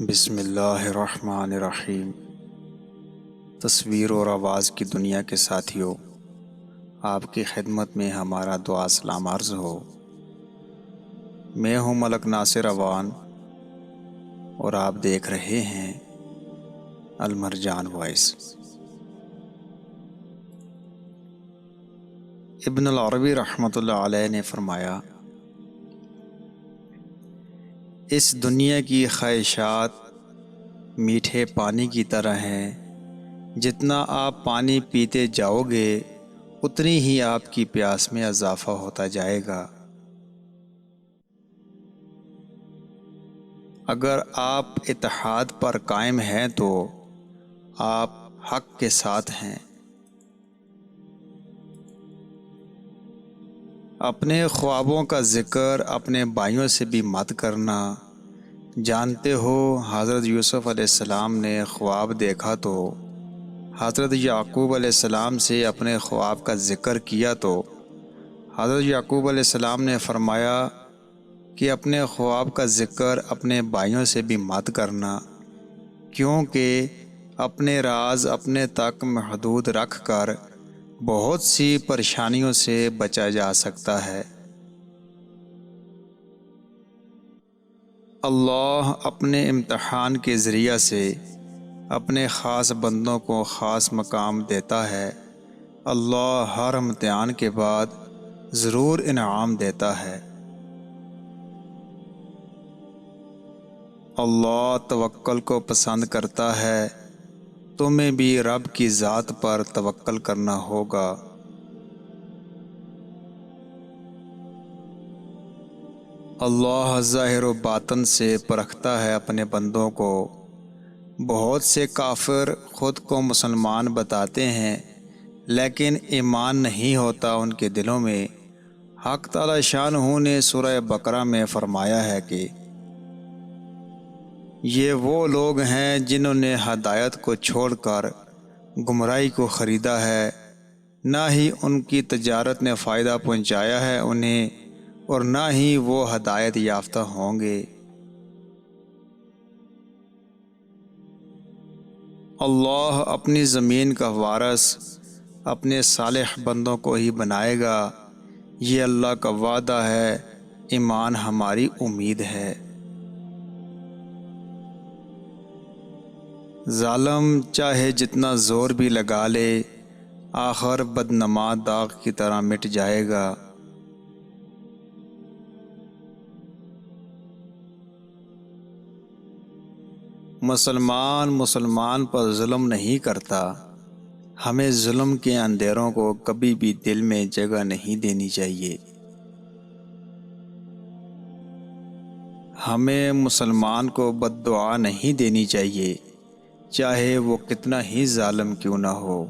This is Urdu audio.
بسم اللہ الرحمن الرحیم۔ تصویر اور آواز کی دنیا کے ساتھیوں، آپ کی خدمت میں ہمارا دعا سلام عرض ہو۔ میں ہوں ملک ناصر اوان اور آپ دیکھ رہے ہیں المرجان وائس۔ ابن العربی رحمۃ اللہ علیہ نے فرمایا، اس دنیا کی خواہشات میٹھے پانی کی طرح ہیں، جتنا آپ پانی پیتے جاؤ گے اتنی ہی آپ کی پیاس میں اضافہ ہوتا جائے گا۔ اگر آپ اتحاد پر قائم ہیں تو آپ حق کے ساتھ ہیں۔ اپنے خوابوں کا ذکر اپنے بھائیوں سے بھی مت کرنا۔ جانتے ہو حضرت یوسف علیہ السلام نے خواب دیکھا تو حضرت یعقوب علیہ السلام سے اپنے خواب کا ذکر کیا تو حضرت یعقوب علیہ السلام نے فرمایا کہ اپنے خواب کا ذکر اپنے بھائیوں سے بھی مت کرنا، کیونکہ اپنے راز اپنے تک محدود رکھ کر بہت سی پریشانیوں سے بچا جا سکتا ہے۔ اللہ اپنے امتحان کے ذریعہ سے اپنے خاص بندوں کو خاص مقام دیتا ہے۔ اللہ ہر امتحان کے بعد ضرور انعام دیتا ہے۔ اللہ توکل کو پسند کرتا ہے، تمہیں بھی رب کی ذات پر توکل کرنا ہوگا۔ اللہ ظاہر و باطن سے پرکھتا ہے اپنے بندوں کو۔ بہت سے کافر خود کو مسلمان بتاتے ہیں لیکن ایمان نہیں ہوتا ان کے دلوں میں۔ حق تعالی شانہ نے سورہ بقرہ میں فرمایا ہے کہ یہ وہ لوگ ہیں جنہوں نے ہدایت کو چھوڑ کر گمراہی کو خریدا ہے، نہ ہی ان کی تجارت نے فائدہ پہنچایا ہے انہیں، اور نہ ہی وہ ہدایت یافتہ ہوں گے۔ اللہ اپنی زمین کا وارث اپنے صالح بندوں کو ہی بنائے گا، یہ اللہ کا وعدہ ہے، ایمان ہماری امید ہے۔ ظالم چاہے جتنا زور بھی لگا لے، آخر بدنما داغ کی طرح مٹ جائے گا۔ مسلمان پر ظلم نہیں کرتا۔ ہمیں ظلم کے اندھیروں کو کبھی بھی دل میں جگہ نہیں دینی چاہیے۔ ہمیں مسلمان کو بد دعا نہیں دینی چاہیے، چاہے وہ کتنا ہی ظالم کیوں نہ ہو۔